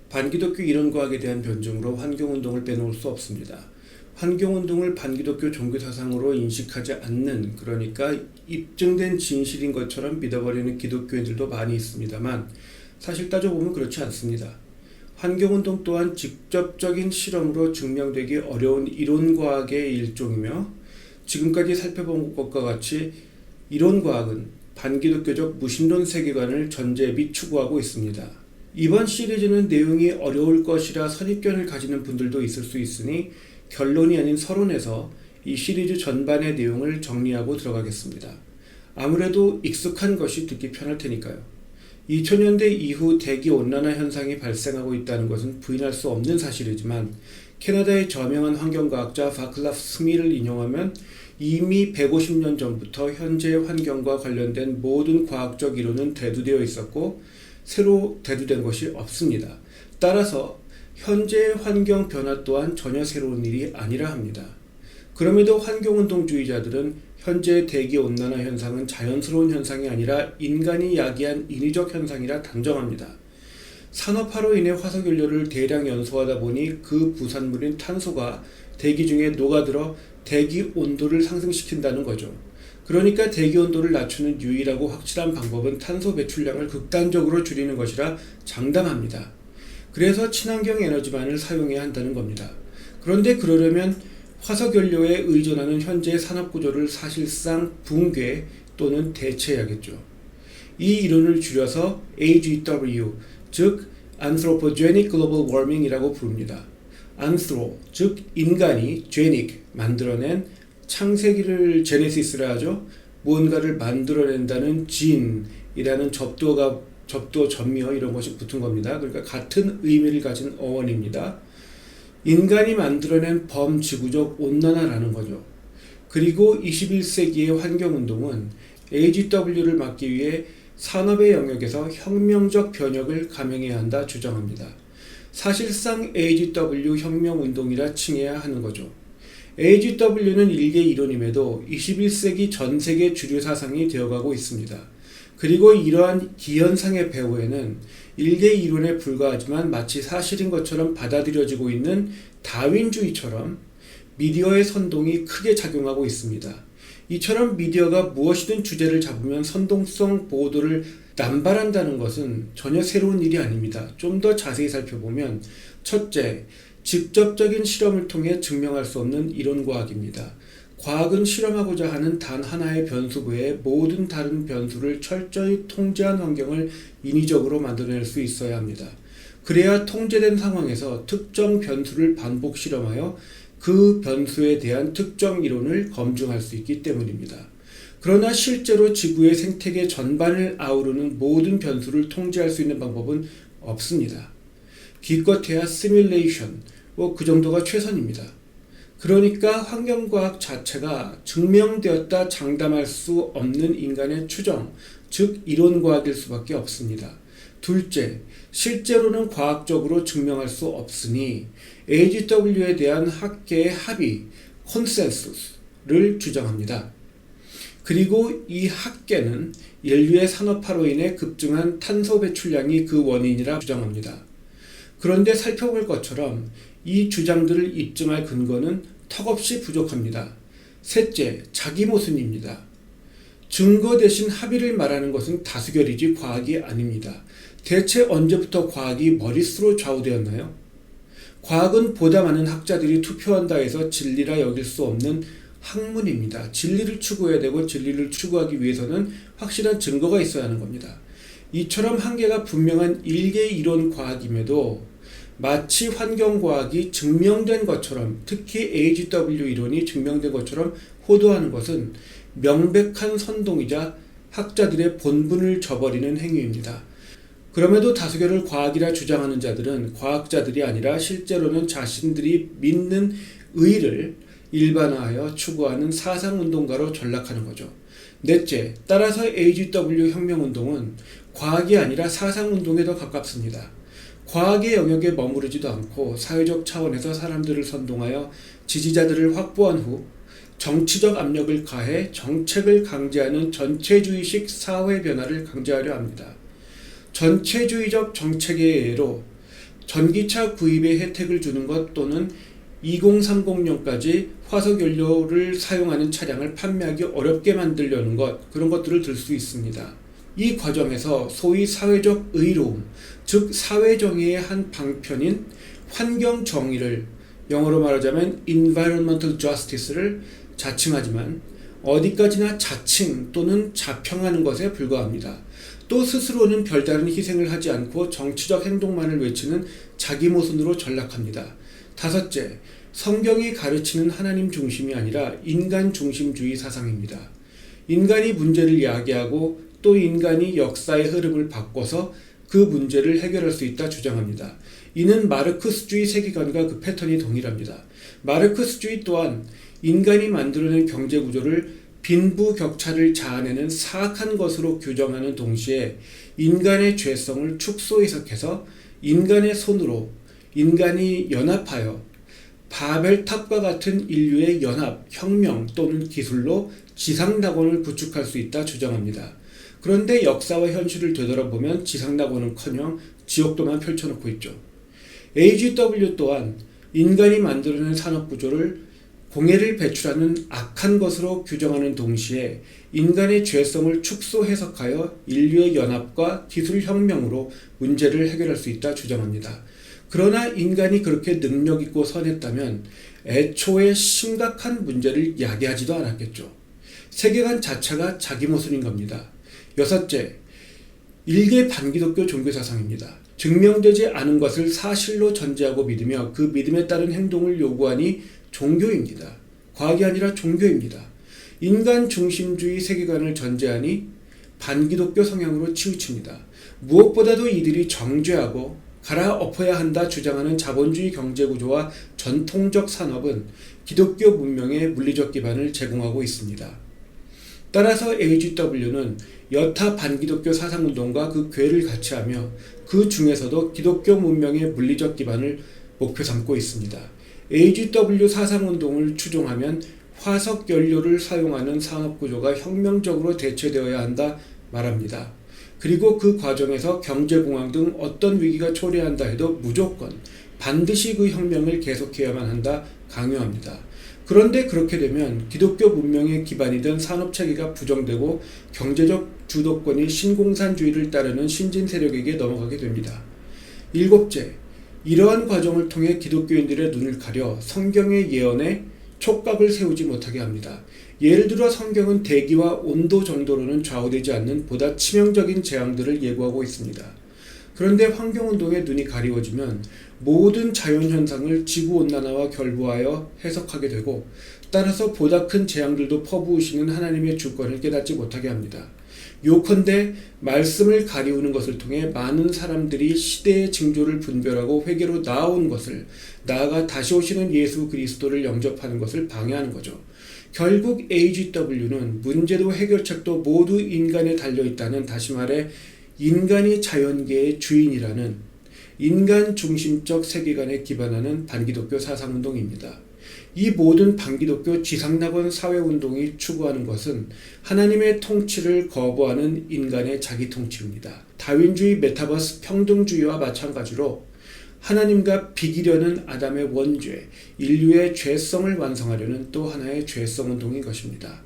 반기독교 이론과학에 대한 변증으로 환경운동을 빼놓을 수 없습니다. 환경운동을 반기독교 종교사상으로 인식하지 않는, 그러니까 입증된 진실인 것처럼 믿어버리는 기독교인들도 많이 있습니다만 사실 따져보면 그렇지 않습니다. 환경운동 또한 직접적인 실험으로 증명되기 어려운 이론과학의 일종이며, 지금까지 살펴본 것과 같이 이론과학은 반기독교적 무신론 세계관을 전제 및 추구하고 있습니다. 이번 시리즈는 내용이 어려울 것이라 선입견을 가지는 분들도 있을 수 있으니 결론이 아닌 서론에서 이 시리즈 전반의 내용을 정리하고 들어가겠습니다. 아무래도 익숙한 것이 듣기 편할 테니까요. 2000년대 이후 대기온난화 현상이 발생하고 있다는 것은 부인할 수 없는 사실이지만, 캐나다의 저명한 환경과학자 바클라프 스미를 인용하면 이미 150년 전부터 현재의 환경과 관련된 모든 과학적 이론은 대두되어 있었고 새로 대두된 것이 없습니다. 따라서 현재의 환경 변화 또한 전혀 새로운 일이 아니라 합니다. 그럼에도 환경운동주의자들은 현재의 대기온난화 현상은 자연스러운 현상이 아니라 인간이 야기한 인위적 현상이라 단정합니다. 산업화로 인해 화석연료를 대량 연소하다 보니 그 부산물인 탄소가 대기 중에 녹아들어 대기 온도를 상승시킨다는 거죠. 그러니까 대기 온도를 낮추는 유일하고 확실한 방법은 탄소 배출량을 극단적으로 줄이는 것이라 장담합니다. 그래서 친환경 에너지만을 사용해야 한다는 겁니다. 그런데 그러려면 화석연료에 의존하는 현재의 산업구조를 사실상 붕괴 또는 대체해야겠죠. 이 이론을 줄여서 AGW, 즉 Anthropogenic Global Warming이라고 부릅니다. 안스로, 즉 인간이, 제닉, 만들어낸, 창세기를 제네시스라 하죠. 무언가를 만들어낸다는 진이라는 접도, 전미어 이런 것이 붙은 겁니다. 그러니까 같은 의미를 가진 어원입니다. 인간이 만들어낸 범지구적 온난화라는 거죠. 그리고 21세기의 환경운동은 AGW를 막기 위해 산업의 영역에서 혁명적 변혁을 감행해야 한다 주장합니다. 사실상 AGW 혁명운동이라 칭해야 하는 거죠. AGW는 일개 이론임에도 21세기 전 세계 주류 사상이 되어가고 있습니다. 그리고 이러한 기현상의 배후에는 일개 이론에 불과하지만 마치 사실인 것처럼 받아들여지고 있는 다윈주의처럼 미디어의 선동이 크게 작용하고 있습니다. 이처럼 미디어가 무엇이든 주제를 잡으면 선동성 보도를 남발한다는 것은 전혀 새로운 일이 아닙니다. 좀 더 자세히 살펴보면, 첫째, 직접적인 실험을 통해 증명할 수 없는 이론과학입니다. 과학은 실험하고자 하는 단 하나의 변수 외에 모든 다른 변수를 철저히 통제한 환경을 인위적으로 만들어낼 수 있어야 합니다. 그래야 통제된 상황에서 특정 변수를 반복 실험하여 그 변수에 대한 특정 이론을 검증할 수 있기 때문입니다. 그러나 실제로 지구의 생태계 전반을 아우르는 모든 변수를 통제할 수 있는 방법은 없습니다. 기껏해야 시뮬레이션, 그 정도가 최선입니다. 그러니까 환경과학 자체가 증명되었다 장담할 수 없는 인간의 추정, 즉 이론과학일 수밖에 없습니다. 둘째, 실제로는 과학적으로 증명할 수 없으니 AGW에 대한 학계의 합의, 콘센서스를 주장합니다. 그리고 이 학계는 인류의 산업화로 인해 급증한 탄소 배출량이 그 원인이라 주장합니다. 그런데 살펴볼 것처럼 이 주장들을 입증할 근거는 턱없이 부족합니다. 셋째, 자기 모순입니다. 증거 대신 합의를 말하는 것은 다수결이지 과학이 아닙니다. 대체 언제부터 과학이 머릿수로 좌우되었나요? 과학은 보다 많은 학자들이 투표한다 해서 진리라 여길 수 없는 학문입니다. 진리를 추구해야 되고 진리를 추구하기 위해서는 확실한 증거가 있어야 하는 겁니다. 이처럼 한계가 분명한 일개 이론 과학임에도 마치 환경과학이 증명된 것처럼, 특히 AGW 이론이 증명된 것처럼 호도하는 것은 명백한 선동이자 학자들의 본분을 저버리는 행위입니다. 그럼에도 다수결을 과학이라 주장하는 자들은 과학자들이 아니라 실제로는 자신들이 믿는 의를 일반화하여 추구하는 사상운동가로 전락하는 거죠. 넷째, 따라서 AGW 혁명운동은 과학이 아니라 사상운동에 더 가깝습니다. 과학의 영역에 머무르지도 않고 사회적 차원에서 사람들을 선동하여 지지자들을 확보한 후 정치적 압력을 가해 정책을 강제하는 전체주의식 사회 변화를 강제하려 합니다. 전체주의적 정책의 예로 전기차 구입의 혜택을 주는 것 또는 2030년까지 화석연료를 사용하는 차량을 판매하기 어렵게 만들려는 것, 그런 것들을 들 수 있습니다. 이 과정에서 소위 사회적 의로움, 즉 사회정의의 한 방편인 환경정의를, 영어로 말하자면 environmental justice를 자칭하지만 어디까지나 자칭 또는 자평하는 것에 불과합니다. 또 스스로는 별다른 희생을 하지 않고 정치적 행동만을 외치는 자기 모순으로 전락합니다. 다섯째, 성경이 가르치는 하나님 중심이 아니라 인간 중심주의 사상입니다. 인간이 문제를 야기하고 또 인간이 역사의 흐름을 바꿔서 그 문제를 해결할 수 있다 주장합니다. 이는 마르크스주의 세계관과 그 패턴이 동일합니다. 마르크스주의 또한 인간이 만들어낸 경제구조를 빈부격차를 자아내는 사악한 것으로 규정하는 동시에 인간의 죄성을 축소 해석해서 인간의 손으로 인간이 연합하여 바벨탑과 같은 인류의 연합, 혁명 또는 기술로 지상낙원을 구축할 수 있다 주장합니다. 그런데 역사와 현실을 되돌아보면 지상낙원은커녕 지옥도만 펼쳐놓고 있죠. AGW 또한 인간이 만들어낸 산업구조를 공해를 배출하는 악한 것으로 규정하는 동시에 인간의 죄성을 축소 해석하여 인류의 연합과 기술혁명으로 문제를 해결할 수 있다 주장합니다. 그러나 인간이 그렇게 능력있고 선했다면 애초에 심각한 문제를 야기하지도 않았겠죠. 세계관 자체가 자기 모순인 겁니다. 여섯째, 일개 반기독교 종교사상입니다. 증명되지 않은 것을 사실로 전제하고 믿으며 그 믿음에 따른 행동을 요구하니 종교입니다. 과학이 아니라 종교입니다. 인간 중심주의 세계관을 전제하니 반기독교 성향으로 치우칩니다. 무엇보다도 이들이 정죄하고 갈아엎어야 한다 주장하는 자본주의 경제구조와 전통적 산업은 기독교 문명의 물리적 기반을 제공하고 있습니다. 따라서 AGW는 여타 반기독교 사상운동과 그 궤를 같이 하며 그 중에서도 기독교 문명의 물리적 기반을 목표 삼고 있습니다. AGW 사상운동을 추종하면 화석연료를 사용하는 산업구조가 혁명적으로 대체되어야 한다 말합니다. 그리고 그 과정에서 경제공황 등 어떤 위기가 초래한다 해도 무조건 반드시 그 혁명을 계속해야만 한다 강요합니다. 그런데 그렇게 되면 기독교 문명의 기반이 된 산업체계가 부정되고 경제적 주도권이 신공산주의를 따르는 신진 세력에게 넘어가게 됩니다. 일곱째, 이러한 과정을 통해 기독교인들의 눈을 가려 성경의 예언에 촉각을 세우지 못하게 합니다. 예를 들어 성경은 대기와 온도 정도로는 좌우되지 않는 보다 치명적인 재앙들을 예고하고 있습니다. 그런데 환경운동에 눈이 가리워지면 모든 자연현상을 지구온난화와 결부하여 해석하게 되고 따라서 보다 큰 재앙들도 퍼부으시는 하나님의 주권을 깨닫지 못하게 합니다. 요컨대 말씀을 가리우는 것을 통해 많은 사람들이 시대의 징조를 분별하고 회개로 나아온 것을, 나아가 다시 오시는 예수 그리스도를 영접하는 것을 방해하는 거죠. 결국 AGW는 문제도 해결책도 모두 인간에 달려있다는, 다시 말해 인간이 자연계의 주인이라는 인간 중심적 세계관에 기반하는 반기독교 사상운동입니다. 이 모든 반기독교 지상낙원 사회운동이 추구하는 것은 하나님의 통치를 거부하는 인간의 자기통치입니다. 다윈주의 메타버스 평등주의와 마찬가지로 하나님과 비기려는 아담의 원죄, 인류의 죄성을 완성하려는 또 하나의 죄성운동인 것입니다.